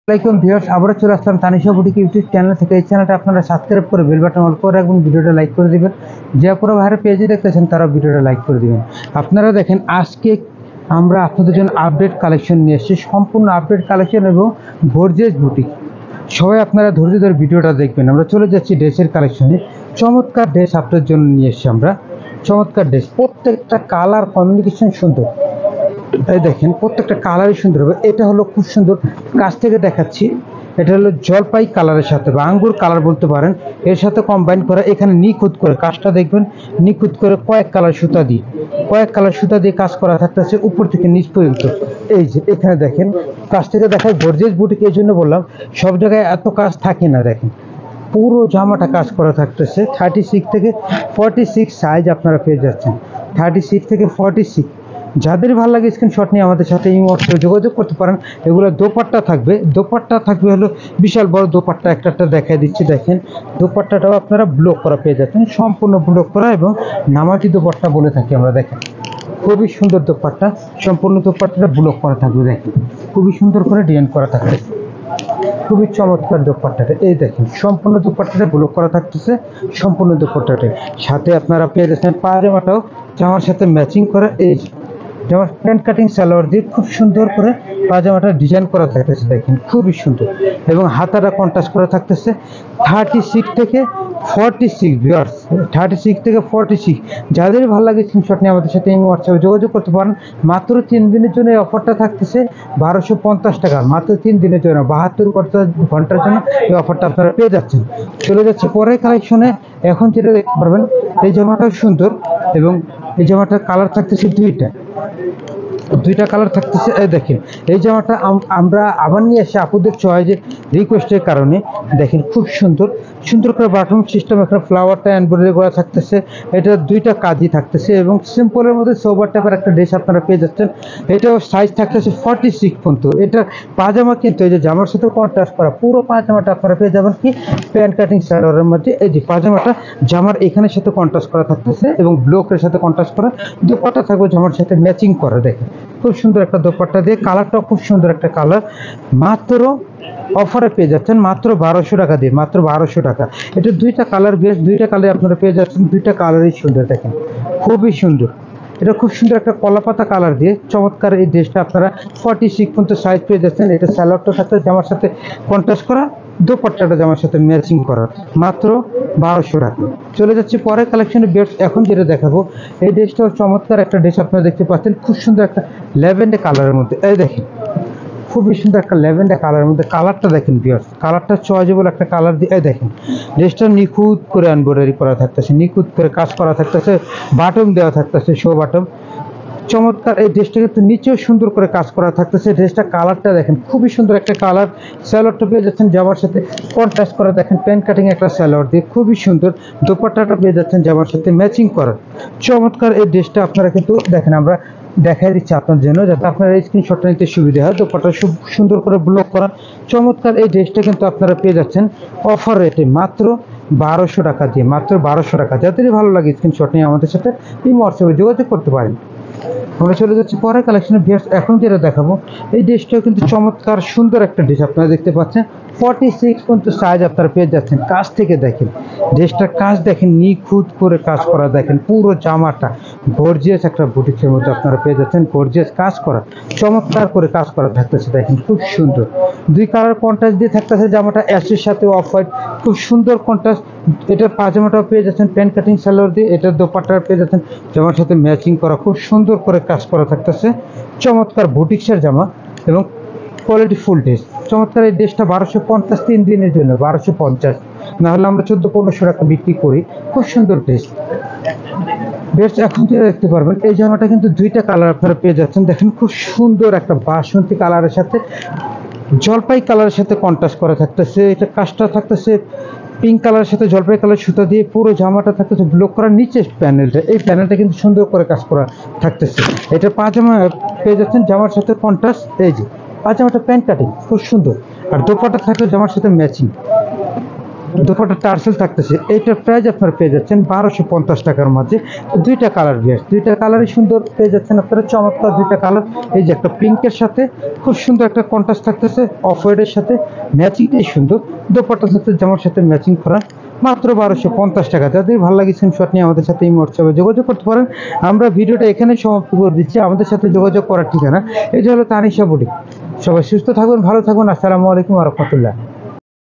আসসালামাইকুম ভিউয়ার্স, আবারও চলে আসলাম তানিশা বুটিক ইউটিউব চ্যানেল থেকে। এই চ্যানেলটা আপনারা সাবস্ক্রাইব করে বেল বাটন অল করে রাখবেন, ভিডিওটা লাইক করে দিবেন। যে পুরো ভাইয়ের পেজে দেখতেছেন তারা ভিডিওটা লাইক করে দিবেন। আপনারা দেখেন, আজকে আমরা আপনাদের জন্য আপডেট কালেকশন নিয়ে এসেছি, সম্পূর্ণ আপডেট কালেকশন এবং গর্জিয়াস বুটিক। সবাই আপনারা ধৈর্য ধরে ভিডিওটা দেখবেন। আমরা চলে যাচ্ছি ড্রেসের কালেকশনে। চমৎকার ড্রেস আপনাদের জন্য নিয়ে এসেছি আমরা, চমৎকার ড্রেস। প্রত্যেকটা কালার কমিউনিকেশন সুন্দর। এই দেখেন, প্রত্যেকটা কালারই সুন্দর হবে। এটা হলো খুব সুন্দর, কাছ থেকে দেখাচ্ছি। এটা হলো জলপাই কালারের সাথে বা আঙ্গুর কালার বলতে পারেন, এর সাথে কম্বাইন করা। এখানে নিখুঁত করে কাজটা দেখবেন, নিখুঁত করে কয়েক কালার সুতা দিয়ে কাজ করা থাকতেছে উপর থেকে নিচ পর্যন্ত। এই যে এখানে দেখেন, কাছ থেকে দেখায় গর্জিয়াস বুটিক। এই জন্য বললাম সব জায়গায় এত কাজ থাকে না। দেখেন পুরো জামাটা কাজ করা থাকতেছে। 36 থেকে 46 সাইজ আপনারা পেয়ে যাচ্ছেন। 36 থেকে 46। যাদের ভালো লাগে স্ক্রিনশট নিয়ে আমাদের সাথে এই মুহূর্তে যোগাযোগ করতে পারেন। এগুলো দোপাট্টা থাকবে হলো বিশাল বড় দোপাট্টা। একটা দেখাই দিচ্ছি, দেখেন দোপাট্টাটাও আপনারা ব্লক করা পেয়ে যাচ্ছেন, সম্পূর্ণ ব্লক করা এবং নামাজি দোপাট্টা বলে থাকি আমরা। দেখেন খুবই সুন্দর দোপাট্টা, সম্পূর্ণ দোপাট্টাটা ব্লক করা থাকবে। দেখেন খুবই সুন্দর করে ডিজাইন করা থাকবে, খুবই চমৎকার দোপাট্টাটা। এই দেখেন সম্পূর্ণ দোপাট্টাটা ব্লক করা থাকতেছে, সম্পূর্ণ দোপাট্টাটা। সাথে আপনারা পেয়ে যাচ্ছেন পায়জামাটাও জামার সাথে ম্যাচিং করা। এই যেমন প্যান্ট কাটিং সালোয়ার দিয়ে খুব সুন্দর করে পাজামাটা ডিজাইন করা থাকতেছে। দেখেন খুবই সুন্দর এবং হাতাটা কন্ট্রাস্ট করা থাকতেছে। 36 থেকে 46 ভিউয়ার্স, 36 থেকে 46। যাদের ভালো লাগে স্ক্রিনশট নিয়ে আমাদের সাথে এই হোয়াটসঅ্যাপে যোগাযোগ করতে পারেন। মাত্র 3 দিনের জন্য এই অফারটা থাকতেছে 1250 টাকা, মাত্র 3 দিনের জন্য, 72 ঘন্টার জন্য এই অফারটা আপনারা পেয়ে যাচ্ছেন। চলে যাচ্ছে পরের কালেকশনে। এখন যেটা দেখতে পারবেন, এই জামাটাও সুন্দর এবং এই জামাটার কালার থাকতেছে দুইটা কালার থাকতেছে। দেখেন এই জামাটা আমরা আবার নিয়ে এসে আপুদের চয়েসের রিকোয়েস্টের কারণে দেখেন খুব সুন্দর করে বাটন সিস্টেম, একটা ফ্লাওয়ারটা এমব্রয়ডারি করা থাকতেছে। এটা দুইটা কাজই থাকতেছে এবং সিম্পলের মধ্যে সোবার টাইপের একটা ড্রেস আপনারা পেয়ে যাচ্ছেন। এটাও সাইজ থাকতেছে 46 পর্যন্ত। এটা পাজামা কিন্তু এই যে জামার সাথে কন্ট্রাস্ট করা, পুরো পাজামাটা আপনারা পেয়ে যাবেন কি প্যান্ট কাটিং সালোয়ারের মধ্যে। এই যে পাজামাটা জামার এখানের সাথে কন্ট্রাস্ট করা থাকতেছে এবং ব্লকের সাথে কন্ট্রাস্ট করা। দোপাট্টা থাকবে জামার সাথে ম্যাচিং করা। দেখেন খুব সুন্দর একটা দোপাট্টা দিয়ে, কালারটাও খুব সুন্দর একটা কালার। মাত্র অফারে পেয়ে যাচ্ছেন মাত্র 1200 টাকা দিয়ে, মাত্র 1200 টাকা। এটা দুইটা কালার বেশ, দুইটা কালার আপনারা পেয়ে যাচ্ছেন, দুইটা কালারই সুন্দর। দেখেন খুবই সুন্দর, এটা খুব সুন্দর একটা কলাপাতা কালার দিয়ে চমৎকার এই ড্রেসটা আপনারা 46 পর্যন্ত সাইজ পেয়ে যাচ্ছেন। এটা স্যালোয়ারটা সাথে জামার সাথে কন্ট্রাস্ট করা, দোপাট্টাটা জামার সাথে ম্যাচিং করা, মাত্র 1200 টাকা। চলে যাচ্ছে পরের কালেকশনে বেশ। এখন যেটা দেখাবো, এই ড্রেসটাও চমৎকার একটা ড্রেস আপনারা দেখতে পাচ্ছেন, খুব সুন্দর একটা ল্যাভেন্ডার কালারের মধ্যে। এই দেখেন খুবই সুন্দর একটা ল্যাভেন্ডার কালারের মধ্যে। কালারটা দেখেন ভিউয়ার্স, কালারটা চয়েজেবল একটা কালার দিয়ে। দেখেন ড্রেসটা নিখুঁত করে এমব্রয়ডারি করা থাকতেছে, নিখুঁত করে কাজ করা থাকতেছে, বাটন দেওয়া থাকতেছে, শো বাটন। চমৎকার এই ড্রেসটা কিন্তু নিচেও সুন্দর করে কাজ করা থাকতেছে। ড্রেসটা কালারটা দেখেন খুবই সুন্দর একটা কালার। স্যালোয়ারটা পেয়ে যাচ্ছেন জামার সাথে কন্ট্রাস্ট করা, দেখেন প্যান্ট কাটিং একটা স্যালোয়ার দিয়ে খুবই সুন্দর। দোপাট্টাটা পেয়ে যাচ্ছেন জামার সাথে ম্যাচিং করা। চমৎকার এই ড্রেসটা আপনারা কিন্তু দেখেন, আমরা দেখাই দিচ্ছি আপনার জন্য যাতে আপনারা এই স্ক্রিনশটটা নিতে সুবিধা হয়। দোপাট্টা সুন্দর করে ব্লক করা চমৎকার এই ড্রেসটা কিন্তু আপনারা পেয়ে যাচ্ছেন অফার রেটে মাত্র 1200 টাকা দিয়ে, মাত্র 1200 টাকা। যাদেরই ভালো লাগে স্ক্রিনশট নিয়ে আমাদের সাথে এই হোয়াটসঅ্যাপে যোগাযোগ করতে পারেন। আমরা চলে যাচ্ছি পরের কালেকশনে। এখন যেটা দেখাবো, এই ড্রেসটাও কিন্তু চমৎকার সুন্দর একটা ড্রেস আপনারা দেখতে পাচ্ছেন। 46 পর্যন্ত সাইজ আপনারা পেয়ে যাচ্ছেন। কাজ থেকে দেখেন ড্রেসটার কাজ, দেখেন নিখুঁত করে কাজ করা। দেখেন পুরো জামাটা গর্জিয়াস একটা বুটিকের মধ্যে আপনারা পেয়ে যাচ্ছেন, গর্জিয়াস কাজ করা, চমৎকার করে কাজ করা থাকতেছে। দেখেন খুব সুন্দর দুই কালার কন্ট্রাস্ট দিয়ে থাকতেছে জামাটা, অ্যাশের সাথে অফ হোয়াইট, খুব সুন্দর কন্ট্রাস্ট। এটার পাজামাটাও পেয়ে যাচ্ছেন প্যান্ট কাটিং সালোয়ার দিয়ে, এটার দোপাট্টা পেয়ে যাচ্ছেন জামার সাথে ম্যাচিং করা, খুব সুন্দর করে কাজ করা থাকতেছে। চমৎকার বুটিক্সের জামা এবং কোয়ালিটি ফুল ড্রেস। চমৎকার এই ড্রেসটা 1250, 3 দিনের জন্য 1250, না হলে আমরা 1400-1500 টাকা বিক্রি করি। খুব সুন্দর ড্রেস বেশ। এখন যেটা দেখতে পারবেন, এই জামাটা কিন্তু দুইটা কালার আপনারা পেয়ে যাচ্ছেন। দেখেন খুব সুন্দর একটা বাসন্তী কালারের সাথে জলপাই কালারের সাথে কন্ট্রাস্ট করা থাকতেছে। এটা কাজটা থাকতেছে পিঙ্ক কালারের সাথে জলপাই কালার সুতা দিয়ে, পুরো জামাটা থাকতেছে ব্লক করা। নিচে প্যানেলটা, এই প্যানেলটা কিন্তু সুন্দর করে কাজ করা থাকতেছে। এটা পাজামা পেয়ে যাচ্ছেন জামার সাথে কন্ট্রাস্ট। এই যে পাজামাটা প্যান্ট কাটিং খুব সুন্দর, আর দোপাট্টা থাকলে জামার সাথে ম্যাচিং। দুপাট্টা টার্সেল থাকতেছে। এইটার প্রাইস আপনারা পেয়ে যাচ্ছেন 1250 টাকার মাঝে। দুইটা কালার বিয়ার, দুইটা কালারই সুন্দর পেয়ে যাচ্ছেন আপনারা, চমৎকার দুইটা কালার। এই যে একটা পিঙ্কের সাথে খুব সুন্দর একটা কন্ট্রাস্ট থাকতেছে, অফ হোয়াইটের সাথে ম্যাচিংটাই সুন্দর। দুপাট্টার সাথে জামার সাথে ম্যাচিং করা, মাত্র 1250 টাকা। যাদের ভালো লাগে স্ক্রিনশট নিয়ে আমাদের সাথে এই হোয়াটসঅ্যাপে যোগাযোগ করতে পারেন। আমরা ভিডিওটা এখানে সমাপ্ত করে দিচ্ছি। আমাদের সাথে যোগাযোগ করার ঠিকানা এটা হলো তানিশা বুটিক। সবাই সুস্থ থাকবেন, ভালো থাকবেন। আসসালামু আলাইকুম ওয়া রাহমাতুল্লাহ।